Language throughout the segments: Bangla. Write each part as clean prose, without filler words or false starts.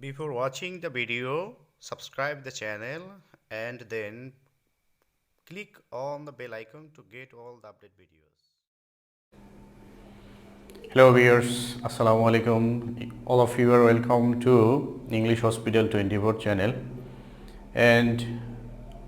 Before watching the video, subscribe the channel and then click on the bell icon to get all the update videos. Hello viewers, Assalamu alaikum. All of you are welcome to English Hospital 24 channel, and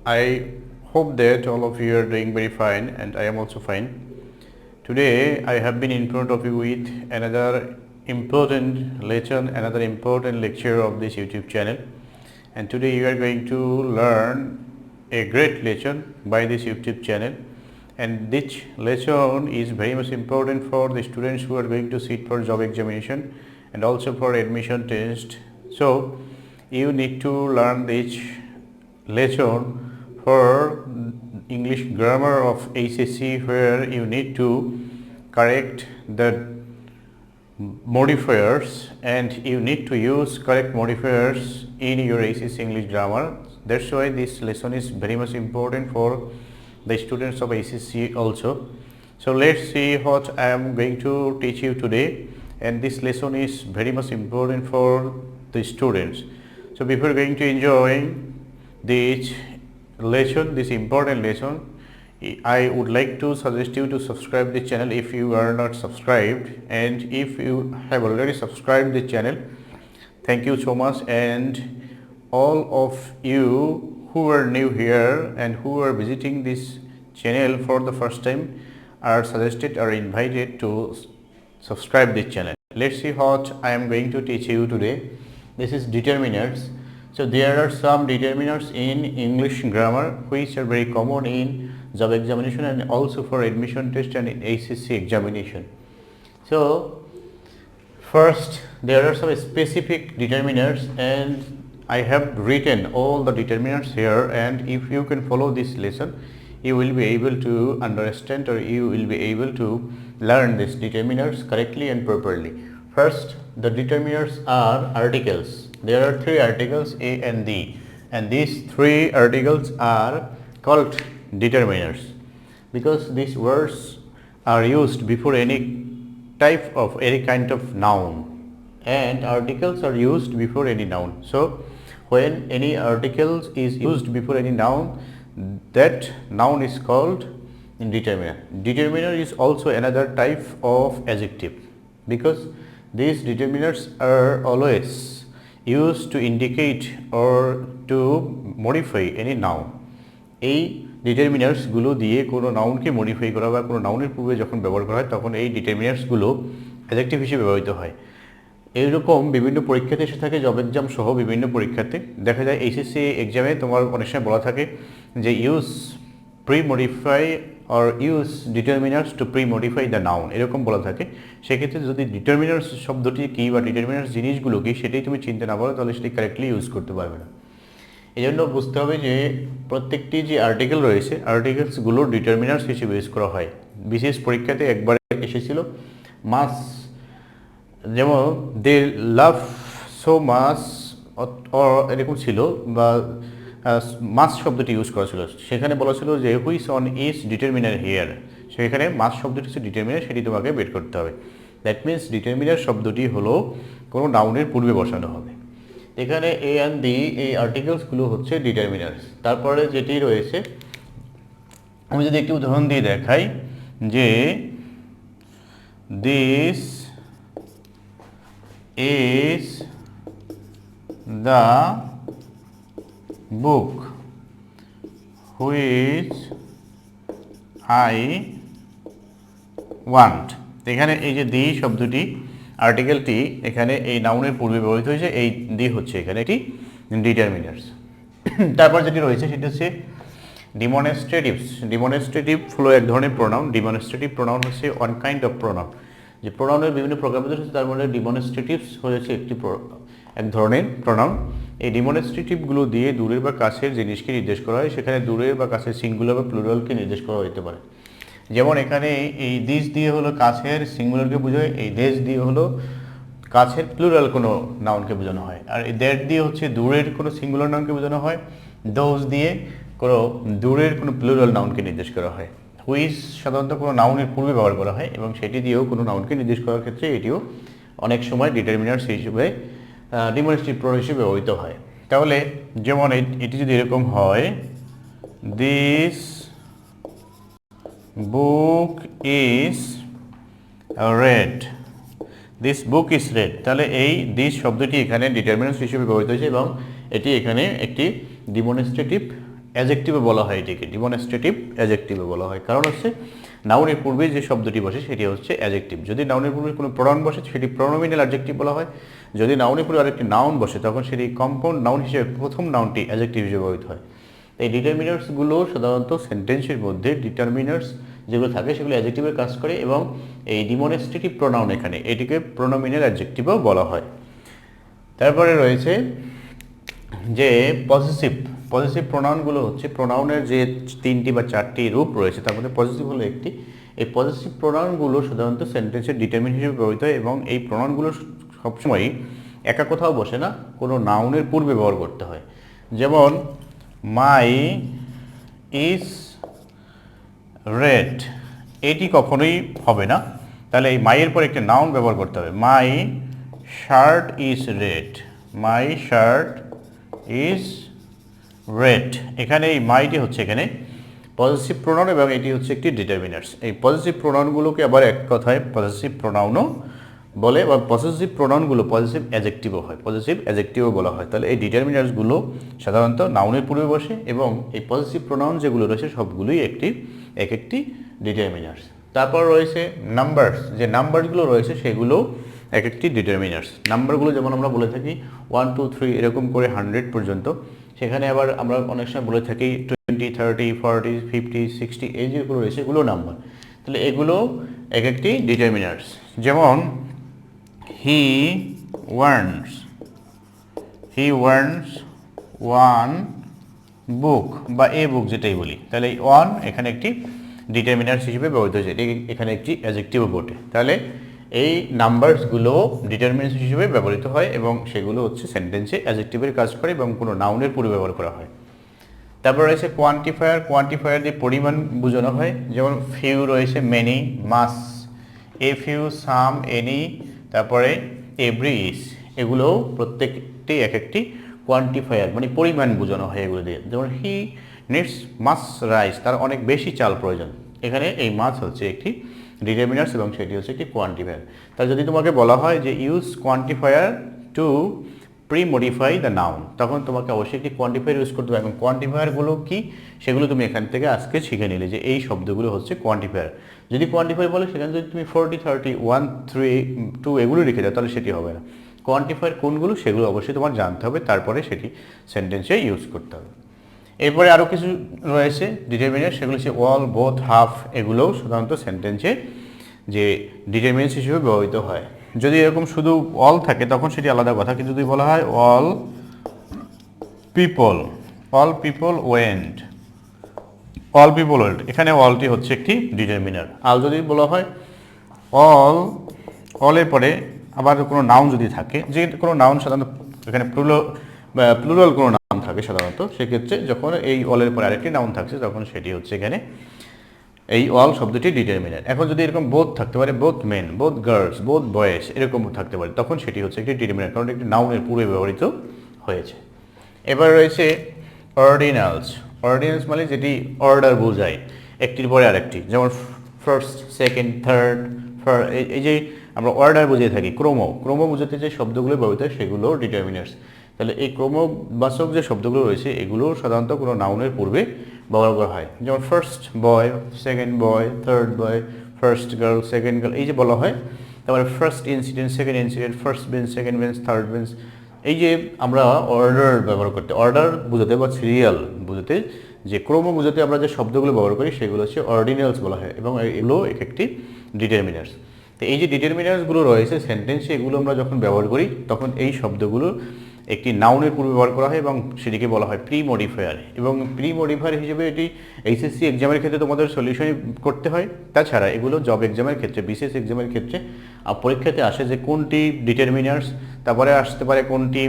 I hope that all of you are doing very fine, and I am also fine. Today I have been in front of you with another important lesson, another important lecture of this YouTube channel, and today you are going to learn a great lesson by this YouTube channel, and this lesson is very much important for the students who are going to sit for job examination and also for admission test. So you need to learn this lesson for English grammar of HSC, where you need to correct the modifiers and you need to use correct modifiers in your HSC English grammar. That's why this lesson is very much important for the students of HSC also. So let's see what I am going to teach you today, and this lesson is very much important for the students. So before going to enjoy this lesson, this important lesson, I would like to suggest you to subscribe the channel if you are not subscribed, and if you have already subscribed the channel, thank you so much. And all of you who are new here and who are visiting this channel for the first time are suggested or invited to subscribe this channel. Let's see what I am going to teach you today. This is determiners. So there are some determiners in English grammar which are very common in job examination and also for admission test and in HSC examination. So first, there are some specific determiners, and I have written all the determiners here, and if you can follow this lesson, you will be able to understand, or you will be able to learn these determiners correctly and properly. First, the determiners are articles. There are three articles, A and D, and these three articles are called determiners because these words are used before any type of any kind of noun, and articles are used before any noun. So when any article is used before any noun, that noun is called determiner. Determiner is also another type of adjective because these determiners are always used to indicate or to modify any noun. এই ডিটারমিনার্সগুলো দিয়ে কোনো নাউনকে মডিফাই করা বা কোনো নাউনের পূর্বে যখন ব্যবহার করা হয় তখন এই ডিটারমিনার্সগুলো অ্যাডজেক্টিভ হিসেবে ব্যবহৃত হয়। এইরকম বিভিন্ন পরীক্ষাতে এসে থাকে, জব এক্সাম সহ বিভিন্ন পরীক্ষাতে দেখা যায় এইচএসসি এক্সামে তোমার অনেক সময় বলা থাকে যে use pre modify or use determiners two pre modify the noun, এরকম বলা থাকে। সেক্ষেত্রে যদি ডিটারমিনার্স শব্দটি কী বা ডিটারমিনার্স জিনিসগুলো কী সেটাই তুমি চিনতে না পারো, তাহলে সেটি কারেক্টলি ইউজ করতে পারবে না। এই জন্য বুঝতে হবে যে প্রত্যেকটি যে আর্টিকেল রয়েছে, আর্টিকেলসগুলো ডিটারমিনার্স হিসেবে ইউজ করা হয়। বিশেষ পরীক্ষাতে একবার এসেছিল মাস, যেমন দে লাভ সো মাস এরকম ছিল, বা মাস শব্দটি ইউজ করা ছিল। সেখানে বলা ছিল যে which on is determiner here, সেখানে মাস শব্দটি হচ্ছে ডিটারমিনার, সেটি তোমাকে বের করতে হবে। দ্যাট মিনস ডিটারমিনার শব্দটি হলো কোনো নাউনের পূর্বে বসানো হবে। এখানে এ অ্যান্ড ডি এই আর্টিকেলসগুলো হচ্ছে ডিটারমিনার্স। তারপরে যেটি রয়েছে, আমি যদি একটি উদাহরণ দিয়ে দেখাই যে this is the book which I want। এখানে এই যে দি শব্দটি আর্টিকেলটি এখানে এই নাউনের পূর্বে ব্যবহৃত হয়েছে, এই দি হচ্ছে এখানে একটি ডিটারমিনার্স। তারপর যেটি রয়েছে সেটি হচ্ছে ডিমনস্ট্রেটিভস। ডিমনস্ট্রেটিভ হলো এক ধরনের প্রোনাউন। ডিমনস্ট্রেটিভ প্রোনাউন হচ্ছে ওয়ান কাইন্ড অফ প্রোনাউন। যে প্রোনাউনের বিভিন্ন প্রকার রয়েছে, তার মধ্যে ডিমনস্ট্রেটিভস হয়েছে এক ধরনের প্রোনাউন। এই ডিমনস্ট্রেটিভগুলো দিয়ে দূরের বা কাছের জিনিসকে নির্দেশ করা হয়। সেখানে দূরের বা কাছের সিঙ্গুলার বা প্লুরালকে নির্দেশ করা হতে পারে। যেমন এখানে এই দিস দিয়ে হলো কাছের সিঙ্গুলারকে বোঝায়, এই দেশ দিয়ে হলো কাছের প্লুরাল কোনো নাউনকে বোঝানো হয়, আর এই দ্যাট দিয়ে হচ্ছে দূরের কোনো সিঙ্গুলার নাউনকে বোঝানো হয়, দোজ দিয়ে কোনো দূরের কোনো প্লুরাল নাউনকে নির্দেশ করা হয়। হুইচ সাধারণত কোনো নাউনের পূর্বে ব্যবহার করা হয় এবং সেটি দিয়েও কোনো নাউনকে নির্দেশ করার ক্ষেত্রে এটিও অনেক সময় ডিটারমিনার্স হিসেবে ডিমনস্ট্রেটিভ প্রোনাউন হিসেবে ব্যবহৃত হয়। তাহলে যেমন এটি যদি এরকম হয়, this book is red, this book is red, তাহলে এই দিস শব্দটি এখানে ডিটারমিনান্স হিসেবে ব্যবহৃত হয়েছে এবং এটি এখানে একটি ডিমনস্ট্রেটিভ অ্যাডজেক্টিভে বলা হয়, এটিকে ডিমনস্ট্রেটিভ অ্যাডজেক্টিভে বলা হয়। কারণ হচ্ছে নাউনের পূর্বে যে শব্দটি বসে সেটি হচ্ছে অ্যাডজেক্টিভ। যদি নাউনের পূর্বে কোনো প্রোনাউন বসে সেটি প্রোনোমিনাল অ্যাডজেক্টিভ বলা হয়। যদি নাউনের পূর্বে আরেকটি নাউন বসে তখন সেটি কম্পাউন্ড নাউন হিসেবে প্রথম নাউনটি অ্যাডজেক্টিভ হিসেবে ব্যবহৃত হয়। এই ডিটারমিনার্সগুলো সাধারণত সেন্টেন্সের মধ্যে ডিটারমিনার্স যেগুলো থাকে সেগুলো অ্যাডজেক্টিভের কাজ করে এবং এই ডিমনস্ট্রেটিভ প্রোনাউন এখানে এটিকে প্রোনোমিনাল অ্যাডজেক্টিভও বলা হয়। তারপরে রয়েছে যে পজিটিভ প্রোনাউনগুলো হচ্ছে প্রোনাউনের যে 3টি বা 4টি রূপ রয়েছে তার মধ্যে পজিটিভ হলো একটি। এই পজিটিভ প্রোনাউনগুলো সাধারণত সেন্টেন্সের ডিটারমিন হিসেবে ব্যবহৃত হয় এবং এই প্রোনাউনগুলো সবসময়ই একা কোথাও বসে না, কোনো নাউনের পূর্বে ব্যবহার করতে হয়। যেমন মাই ইজ রেড, এটি কখনোই হবে না, তাহলে এই মাইয়ের পর একটা নাউন ব্যবহার করতে হবে। My shirt is red, my shirt is red, এখানে এই মাইটি হচ্ছে এখানে পজিটিভ প্রোনাউন এবং এটি হচ্ছে একটি ডিটারমিনার্স। এই পজিটিভ প্রোনাউনগুলোকে আবার এক কথায় পজিটিভ প্রোনাউনও বলে বা পজিটিভ প্রোনাউনগুলো পজিটিভ অ্যাডজেক্টিভও হয়, পজিটিভ অ্যাডজেক্টিভও বলা হয়। তাহলে এই ডিটারমিনার্সগুলো সাধারণত নাউনের পূর্বে বসে এবং এই পজিটিভ প্রোনাউন যেগুলো রয়েছে সবগুলোই এক একটি ডিটারমিনার্স। তারপর রয়েছে নাম্বারস, যে নাম্বারগুলো রয়েছে সেগুলো এক একটি ডিটারমিনার্স। নাম্বারগুলো যেমন আমরা বলে থাকি 1 2 3 এরকম করে 100 পর্যন্ত, সেখানে আবার আমরা অনেক সময় বলে থাকি 20 30 40 50 60 এই যেগুলো রয়েছে এগুলো নাম্বার। তাহলে এগুলো এক একটি ডিটারমিনার্স। যেমন হি ওয়ান্টস ওয়ান বুক বা এ বুক যেটাই বলি, তাহলে এই ওয়ান এখানে একটি ডিটারমিনার্স হিসেবে ব্যবহৃত হয়েছে, এটি এখানে একটি অ্যাডজেক্টিভও বটে। তাহলে এই নাম্বারসগুলো ডিটারমিনার্স হিসেবে ব্যবহৃত হয় এবং সেগুলো হচ্ছে সেন্টেন্সে অ্যাডজেক্টিভের কাজ করে এবং কোনো নাউনের পূর্বে ব্যবহার করা হয়। তারপর রয়েছে কোয়ান্টিফায়ার দিয়ে পরিমাণ বোঝানো হয়। যেমন ফিউ রয়েছে many, much, a few, some, any, তারপরে এভরি, ইস, এগুলো প্রত্যেকটি এক একটি কোয়ান্টিফায়ার মানে পরিমাণ বোঝানো হয় এগুলো দিয়ে। যেমন হি নিডস মাস রাইস, তার অনেক বেশি চাল প্রয়োজন, এখানে এই মাস হচ্ছে একটি ডিটারমিনার্স এবং সেটি হচ্ছে একটি কোয়ান্টিফায়ার। তাই যদি তোমাকে বলা হয় যে use quantifier to premodify the noun, তখন তোমাকে অবশ্যই একটি কোয়ান্টিফায়ার ইউজ করতে হবে এবং কোয়ান্টিফায়ারগুলো কি সেগুলো তুমি এখান থেকে আজকে শিখে নিলে যে এই শব্দগুলো হচ্ছে কোয়ান্টিফায়ার। যদি কোয়ান্টিফায়ার বলে সেখানে যদি তুমি 40 30 1 3 2 এগুলো লিখে দাও তাহলে সেটি হবে না। কোয়ান্টিফায়ার কোনগুলো সেগুলো অবশ্যই তোমার জানতে হবে, তারপরে সেটি সেন্টেন্সে ইউজ করতে হবে। এরপরে আরও কিছু রয়েছে ডিটারমিনার, সেগুলো হচ্ছে অল, বোথ, হাফ, এগুলোও সাধারণত সেন্টেন্সে যে ডিটারমিনার্স হিসেবে ব্যবহৃত হয়। যদি এরকম শুধু অল থাকে তখন সেটি আলাদা কথা, কিন্তু যদি বলা হয় অল পিপল ওয়েন্ট, এখানে অলটি হচ্ছে একটি ডিটারমিনার। আর যদি বলা হয় অলের পরে আবার কোনো নাউন যদি থাকে, যে কোনো নাউন সাধারণত এখানে প্লুরাল কোনো নাউন থাকে সাধারণত, সেক্ষেত্রে যখন এই অলের পরে আরেকটি নাউন থাকছে তখন সেটি হচ্ছে এখানে এই অল শব্দটি ডিটারমিনার। এখন যদি এরকম বোথ থাকতে পারে, both men, both girls, both boys এরকম থাকতে পারে, তখন সেটি হচ্ছে একটি ডিটারমিনার, কারণ একটি নাউনের পূর্বে ব্যবহৃত হয়েছে। এবার রয়েছে অর্ডিনালস মানে যেটি অর্ডার বোঝায় একটির পরে আরেকটি, যেমন ফার্স্ট, সেকেন্ড, থার্ড, এই যে আমরা অর্ডার বুঝিয়ে থাকি। ক্রম বোঝাতে যে শব্দগুলো ব্যবহৃত হয় সেগুলো ডিটারমিনার্স। তাহলে এই ক্রমবাচক যে শব্দগুলো রয়েছে এগুলো সাধারণত কোনো নাউনের পূর্বে ব্যবহার করা হয়। যেমন first boy, second boy, third বয়, ফার্স্ট গার্ল, সেকেন্ড গার্ল, এই যে বলা হয়। তারপরে first incident, second incident, first bench, second bench, third bench, এই যে আমরা অর্ডার ব্যবহার করতে, অর্ডার বোঝাতে বা সিরিয়াল বোঝাতে যে ক্রম বোঝাতে আমরা যে শব্দগুলো ব্যবহার করি সেগুলো হচ্ছে অর্ডিনালস বলা হয় এবং এগুলো এক একটি ডিটারমিনার্স। তো এই যে ডিটারমিনার্সগুলো রয়েছে সেন্টেন্সে, এগুলো আমরা যখন ব্যবহার করি তখন এই শব্দগুলো একটি নাউনের পূর্বে ব্যবহার করা হয় এবং সেটিকে বলা হয় প্রি-মডিফায়ার। এবং প্রি-মডিফায়ার হিসেবে এটি এইচএসসি এক্সামের ক্ষেত্রে তোমাদের সলিউশনই করতে হয়। তাছাড়া এগুলো জব এক্সামের ক্ষেত্রে, বিসিএস এক্সামের ক্ষেত্রে পরীক্ষাতে আসে যে কোনটি ডিটারমিনার্স, তারপরে আসতে পারে কোনটি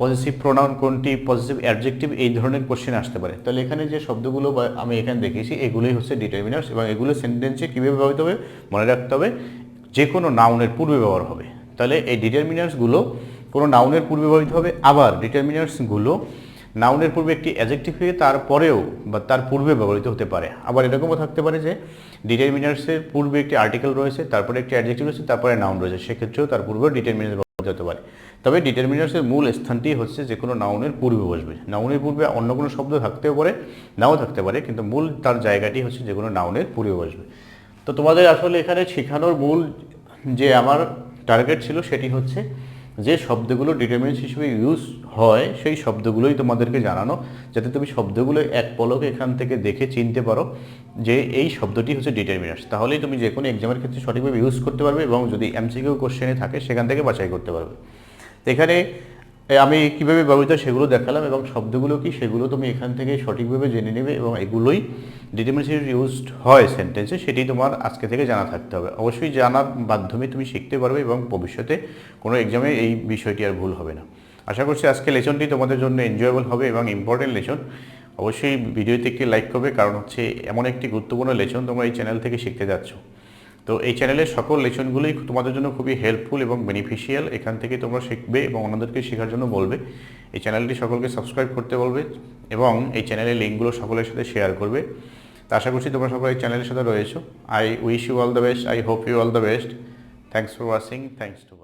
পজিটিভ প্রোনাউন, কোনটি পজিটিভ অ্যাডজেক্টিভ, এই ধরনের কোশ্চেন আসতে পারে। তাহলে এখানে যে শব্দগুলো আমি এখানে দেখিয়েছি এগুলোই হচ্ছে ডিটারমিনার্স এবং এগুলো সেন্টেন্সে কীভাবে ব্যবহৃত হবে মনে রাখতে হবে, যে কোনো নাউনের পূর্বে ব্যবহার হবে। তাহলে এই ডিটারমিনার্সগুলো কোনো নাউনের পূর্বে ব্যবহৃত হবে, আবার ডিটারমিনার্সগুলো নাউনের পূর্বে একটি অ্যাডজেক্টিভ হয়ে তারপরেও বা তার পূর্বে ব্যবহৃত হতে পারে। আবার এরকমও থাকতে পারে যে ডিটারমিনার্সের পূর্বে একটি আর্টিকেল রয়েছে, তারপরে একটি অ্যাডজেক্টিভ রয়েছে, তারপরে নাউন রয়েছে, সেক্ষেত্রেও তার পূর্বে ডিটারমিনার্স ব্যবহৃত হতে পারে। তবে ডিটারমিনার্সের মূল স্থানটি হচ্ছে যে কোনো নাউনের পূর্বে বসবে। নাউনের পূর্বে অন্য কোনো শব্দ থাকতেও পারে, নাও থাকতে পারে, কিন্তু মূল তার জায়গাটি হচ্ছে যে কোনো নাউনের পূর্বে বসবে। তো তোমাদের আসলে এখানে শেখানোর মূল যে আমার টার্গেট ছিল সেটি হচ্ছে যে শব্দগুলো ডিটারমিনার্স হিসেবে ইউজ হয় সেই শব্দগুলোই তোমাদেরকে জানানো, যাতে তুমি শব্দগুলো এক পলকে এখান থেকে দেখে চিনতে পারো যে এই শব্দটি হচ্ছে ডিটারমিনার্স। তাহলেই তুমি যে কোনো এক্সামের ক্ষেত্রে সঠিকভাবে ইউজ করতে পারবে এবং যদি এমসিকিউ কোশ্চেনে থাকে সেখান থেকে বাছাই করতে পারবে। তো এখানে আমি কীভাবে ব্যবহৃত সেগুলো দেখালাম এবং শব্দগুলো কি সেগুলো তুমি এখান থেকে সঠিকভাবে জেনে নেবে এবং এগুলোই ডিটারমিনার্স ইউজড হয় সেন্টেন্সে, সেটি তোমার আজকে থেকে জানা থাকতে হবে। অবশ্যই জানার মাধ্যমে তুমি শিখতে পারবে এবং ভবিষ্যতে কোনো এক্সামে এই বিষয়টি আর ভুল হবে না। আশা করছি আজকে লেসনটি তোমাদের জন্য এনজয়েবল হবে এবং ইম্পর্টেন্ট লেসন। অবশ্যই ভিডিওতে একটি লাইক করবে, কারণ হচ্ছে এমন একটি গুরুত্বপূর্ণ লেসন তোমরা এই চ্যানেল থেকে শিখতে যাচ্ছ। তো এই চ্যানেলের সকল লেসনগুলোই তোমাদের জন্য খুবই হেল্পফুল এবং বেনিফিশিয়াল। এখান থেকে তোমরা শিখবে এবং অন্যদেরকে শেখার জন্য বলবে। এই চ্যানেলটি সকলকে সাবস্ক্রাইব করতে বলবে এবং এই চ্যানেলের লিঙ্কগুলো সকলের সাথে শেয়ার করবে। তো আশা করছি তোমরা সকলে এই চ্যানেলের সাথে রয়েছো। I wish you all the best, I hope you all the best. Thanks for watching, thanks two